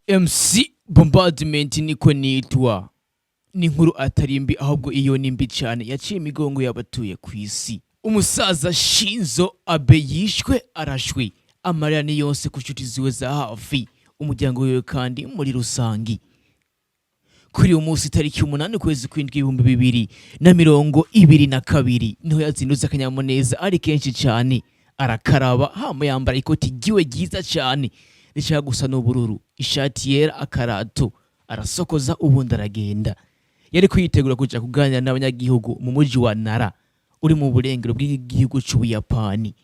MC Bombardment niko nitwa. Ni inkuru atari mbi ahubwo iyo ni mbi cyane yaciye imigongo y'abatuye ku isi. Umusaza SHIZO ABE yishwe arashwe. Amarira ni yose ku nshuti ziwe za hafi, umuryango wiwe kandi muri rusangi. Kuri uyu munsi tariki 8 kwezi kw'indwi 2022 niho yazinduza akanyamuneza ari kenshi cyane. Arakaraba hama yambara ikoti giwe giza cyane rishaka gusa n'ubururu, ishati yera, akarato, arasokoza ubundi aragenda. Yari kwitegura kuja kuganira n'abanyagihugu mu muji wa Nara uri mu burengero bw'igihugu c'Ubuyapani.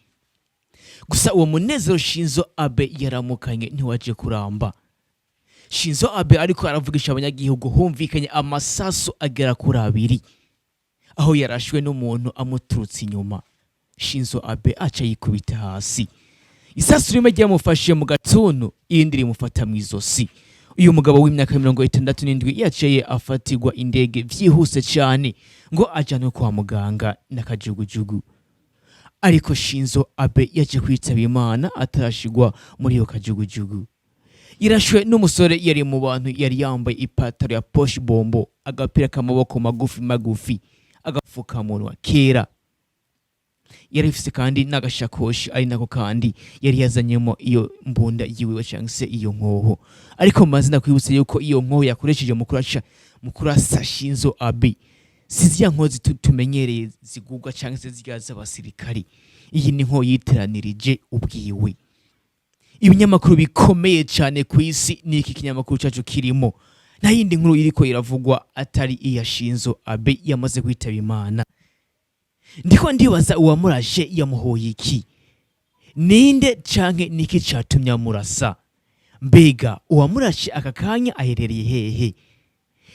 Gusa uwo munezero SHIZO ABE yaramukanye ntiwaje kuramba. SHIZO ABE ariko aravugisha abanyagihugu humvikanye amasasu agera kuri 2 aho yarashwe n'umuntu amuturutse inyuma. SHIZO ABE aca yikubita hasi. Isasu rimwe ryamufashe mu gatuntu, irindi rimufata mu izosi. Uyu mugabo w'imyaka 67 yaciye afatirwa indege vyihuse cyane ngo ajanwe kwa muganga n'akajugujugu. Ariko SHIZO ABE yaje kwitaba Imana atarashigwa muri iyo kajugujugu. Irashwe n'umusore yari mu bantu yari yambaye ipataro ya poche bombo, agapira k'amaboko magufi, agafukamunwa kera. Yari ifise kandi n'agashakoshi ari nako kandi yari yazanyemo iyo mbunda yiwe cyangse iyo nkoho. Ariko mazina kwibutsa yuko iyo nkoho yakoresheje mu kurasa SHIZO ABE sizya nkozi tumenyereye zigugwa cyangse ziryaza abasirikari. Iyi ni nkoho yiteranirije ubwiwe. Ibinyamakuru bikomeye cyane ku isi ni iki kinyamakuru cyacu kirimo. Nta yindi nkuru iriko iravugwa atari iya SHIZO ABE yamaze kwitaba Imana. Ndiko ndibaza uwamurashe yamuhoye iki? Ninde canke niki catumye amurasa? Mbega uwamurashe aka kanya aherereye hehe?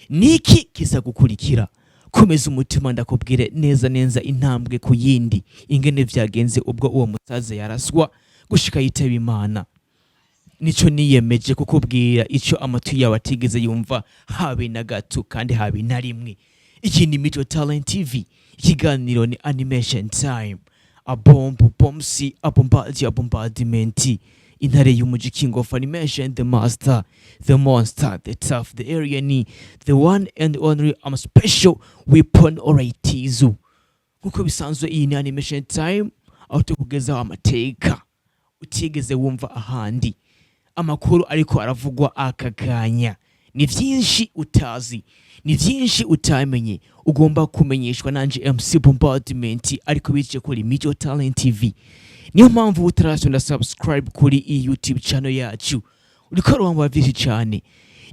Niki kisa gukurikira? Komeza umutima ndakubwire neza intambwe ku yindi ingene vyagenze ubwo uwo musaza yaraswa gushika yitaba Imana. Nico niyemeje kukubwira ico amatu yawe atigeze yumva habe na gato kandi habe na rimwe. Iki ni Mijo Talent TV, ikiganiro ni Animation Time. Bomsi abombardiment. Intare y'umuji King of Animation, the master, the monster, the tough, the alien, the one and only special weapon oratizu. Kuko bisanzwe iyi ni Animation Time, aho tukugeza amateka utigeze wumva ahandi. Amakuru ariko aravugwa akakanya. Ni vyinshi utazi, ni vyinshi utamenye, ugomba kumenyeshwa nanje MC Bombardment ariko bice kuri Mijo Talent TV. Niyo mpamvu utarasonda subscribe kuri YouTube channel yacu. Uriko ruhamba vyinshi cyane.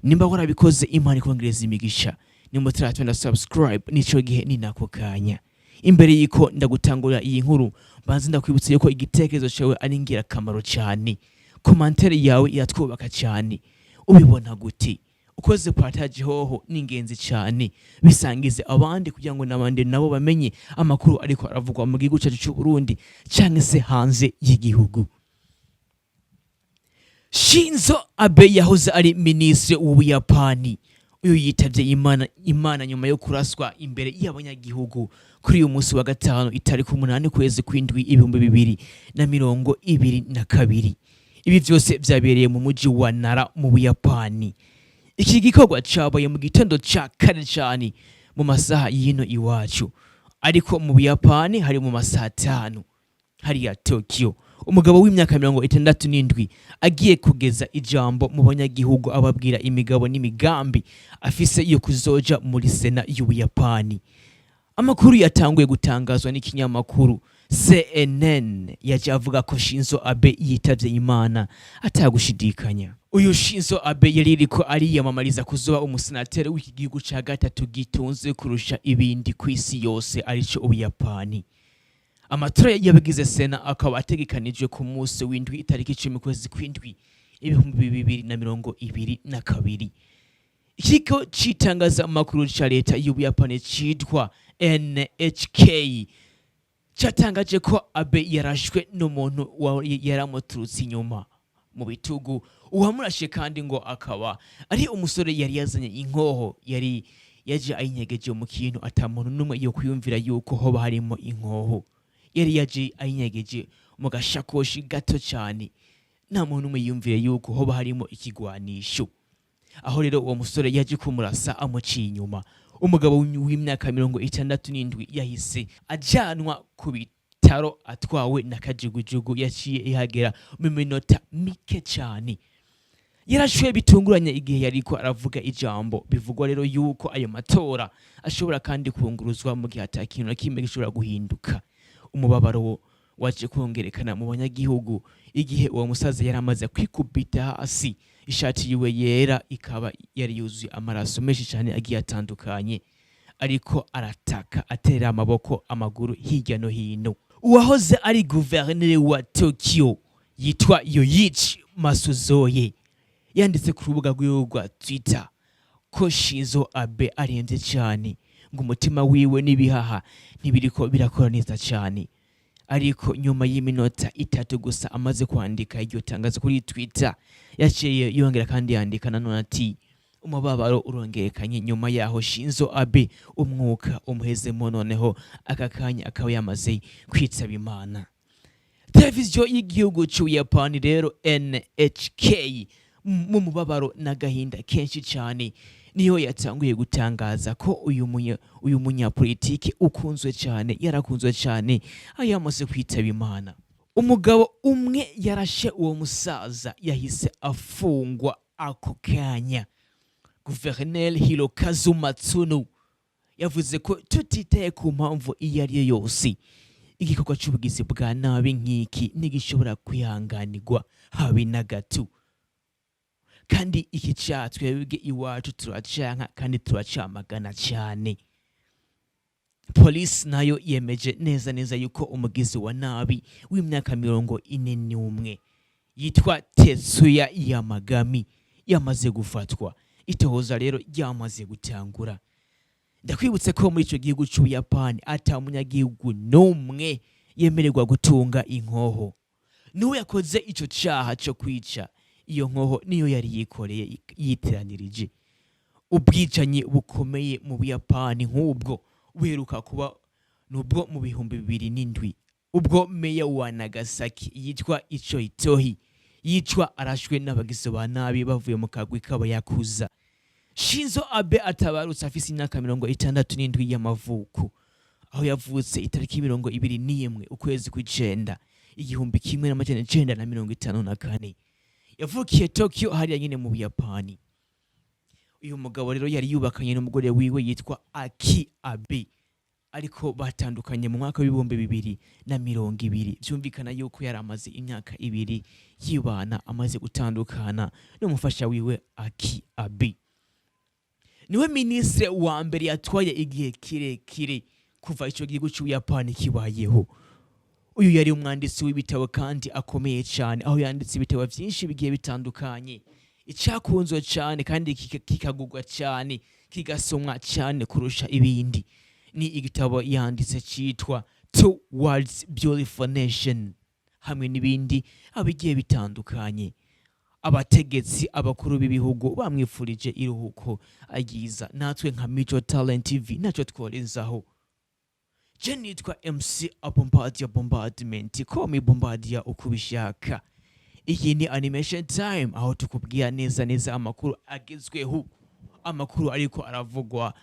Nimba warabikoze Imana ikongereza imigisha. Nimba utarasonda subscribe nico gihe ni nako kanya. Imbere yiko ndagutangura iyi nkuru, banze ndakwibutsa yuko igitekerezo cyawe ari ngira kamaro cyane. Commentaire yawe yatwubaka cyane. Ubibona gute? Ukoze partage hoho ningenzi cyane, bisangize abandi kugira ngo nabandi nabo bamenye amakuru ariko aravugwa mu gihugu cyacu cy'u Burundi cyangwa se hanze y'igihugu. SHIZO ABE yahoze ari Ministre w'Ubuyapani. Uyu yitavye Imana nyuma yo kuraswa imbere y'abanyagihugu kuri uyu munsi wa gatanu itariki 8 kwezi kw'indwi 2022. Ibi vyose vyabereye mu muji wa Nara mu Buyapani. Iki gikorwa cabaye mu gitondo ca kare cyane mu masaha yino iwacu, ariko mu Buyapani hari mu masaha 5 hari ya Tokyo. Umugabo w'imyaka 67 agiye kugeza ijambo mu banyagihugu ababwira imigabo n'imigambi afise iyo kuzoja muri Sena y'Ubuyapani. Amakuru yatanguye gutangazwa n'ikinyamakuru CNN yaje avuga ko SHIZO ABE yitavye Imana atagushidikanya. Uyu SHIZO ABE yaririko ariyamamariza kuzoba umusenateri w'iki gihugu ca gatatu gitunze kurusha ibindi kw'isi yose arico Ubuyapani. Amatora yabigize Sena akaba ategekanijwe ku munsi w'indwi itariki 10 kwezi kw'indwi 2022. Ikigo citangaza amakuru ca leta y'Ubuyapani citwa NHK cyatangaje ko ABE yarashwe n'umuntu yaramuturutse inyuma mu bitugu. Uwamurashe kandi ngo akaba ari umusore yari yazanye inkoho, yari yaje ayinyegeje mu kintu atamuntu numwe yo kwiyumvira yuko hoba harimo inkoho. Yari yaje ayinyegeje mu gashakoshi gato cyane nta muntu umwe yumviye yuko hoba harimo ikigwanisho. Aho rero uwo musore yaje kumurasa amuciye inyuma. Umugabo w'imyaka 67 yahise ajanwa ku bitaro atwawe na kajugujugu yaciye ihagera mu minota mike cyane. Yarashwe bitunguranye igihe yariko aravuga ijambo. Bivugwa rero yuko ayo matora ashobora kandi kunguruzwa mu gihe atakintu kimwe gishobora guhinduka. Umubabaro waje kongerekana mu banyagihugu igihe uwo musaza yaramaze kwikubita hasi, ishati yiwe yera ikaba yari yuzuye amaraso menshi cyane agiye atandukanye, ariko arataka atera amaboko amaguru hirya no hino. Uwahoze ari guverineri wa Tokyo yitwa Yoichi Masuzoye yanditse ku rubuga rwiwe rwa Twitter ko SHIZO ABE arembye cyane, ngo umutima wiwe n'ibihaha ntibiriko birakora neza cyane. Ariko nyuma y'iminota 3 gusa amaze kwandika iryo tangazo kuri Twitter, yaciye yongera kandi yandika nanone ati umubabaro urongerekanye nyuma yaho SHIZO ABE umwuka umuhezemo, noneho akakanya akaba yamaze kwitsaba Imana. Televiziyo y'igihugu cy'Ubuyapani rero NHK mu mubabaro n'agahinda kenshi cyane niyo yatanguye gutangaza ko uyu munyapolitiki ukunzwe cyane, yarakunzwe cyane, ayamaze kwitaba Imana. Umugabo umwe yarashe uwo musaza yahise afungwa ako kanya. Guverineri Hirokazu Matsuno yavuze ko tutitaye ku mpamvu iyo ari yo yose, igikorwa cy'ubugizi bwa nabi nk'iki ntigishobora kwihanganirwa habe na gato. Kandi iki cyaha twebwe iwacu turacanka kandi turacamagana cyane. Polisi nayo yemeje neza yuko umugizi wa nabi w'imyaka 41 yitwa Tetsuya Yamagami yamaze gufatwa. Itohoza rero ryamaze gutangura. Ndakwibutse ko muri icyo gihugu cy'Ubuyapani ata munyagihugu n'umwe yemererwa gutunga inkoho. Niwe yakoze icyo cyaha cyo kwica, iyo nkoho niyo yari yikoreye yitiranirije. Ubwicanyi bukomeye mu Buyapani nk'ubwo buheruka kuba nubwo mu 2007 ubwo meya wa Nagasaki yitwa Icho Itohi yicwa arashwe n'abagizi ba nabi bavuye mu kagwi k'abayakuza. SHIZO ABE atabarutse afise imyaka 67 y'amavuko, aho yavutse itariki 21 ukwezi kw'icenda 1954. Yavukiye Tokyo hariya nyine mu Buyapani. Uyu mugabo rero yari yubakanye n'umugore wiwe yitwa Aki Abe, ariko batandukanye mu mwaka w'2020. Byumvikana yuko yari amaze imyaka 2 yibana amaze gutandukana n'umufasha wiwe Aki Abe. Niwe Ministre wa mbere yatwaye igihe kirekire kuva icyo gihugu cy'Ubuyapani kibayeho. Uyu yari umwanditsi w'ibitabo kandi akomeye cyane, aho yanditse ibitabo byinshi bigiye bitandukanye. Icyakunzwe cyane kandi kikagugwa cyane, kigasomwa cyane kurusha ibindi, ni igitabo yanditse cyitwa Towards Beautiful Nation, hamwe n'ibindi abigiye bitandukanye. Abategetsi abakuru b'ibihugu bamwifurije iruhuko agiza. Natwe nka Mico Talent TV ntacyo tworezaho. Je nitwa MC Bombardment, komi Bombardia uko ubishaka. Iyi ni Animation Time, aho tukubwira neza amakuru agezweho, amakuru ariko aravugwa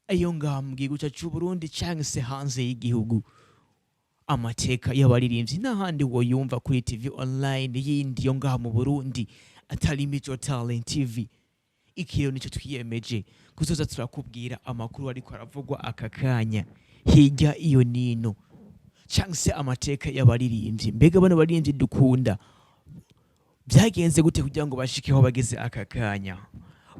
ayo ngaha mu gihugu cyacu Burundi cyangwa se hanze y'igihugu. Amateka y'abaririmbyi n'ahandi woyumva kuri TV online yindi yo ngaha mu Burundi atari Mico Talent TV. Ikiro nicyo twiyemeje kuzoza turakubwira amakuru ariko aravugwa aka kanya hirya iyo nino, cyangwa se amateka y'abaririmbyi. Mbega bano baririmbyi dukunda byagenze gute kugira ngo bashikeho bageze aka kanya?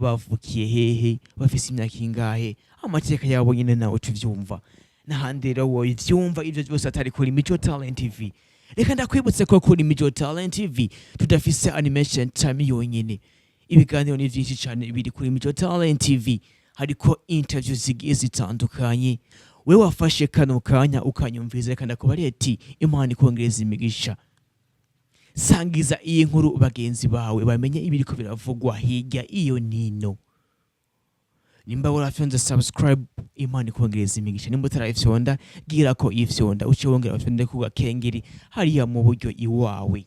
Bavukiye hehe? Bafise imyaka ingahe? Amateka yabo nyine nawe tuvyumva. N'ahandi rero woyumva ibyo byose atari kuri Mico Talent TV. Reka ndakwibutse ko kuri Mico Talent TV tudafise Animation Time yonyine. Ibiganiro ni byinshi cyane biri kuri Mico Talent TV. Hariko interviews zigiye zitandukanye. We wafashe kano kanya ukanyumviza, reka ndakubariye ati Imana ikongereza imigisha. Sangiza iyi nkuru bagenzi bawe bamenye ibiriko biravugwa hirya iyo nino. nimba urafyonze subscribe Imana ikongereza imigisha, nimba utarayifyonda gira ko ifyonda uce wongera ufyonde ku gakengeri hariya mu buryo iwawe.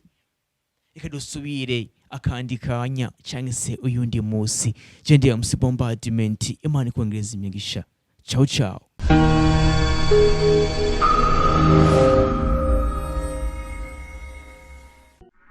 Reka dusubire akandi kanya cyangwa se uyundi musi. Je ndi MC Bombardment, Imana ikongereza imigisha. Ciao ciao.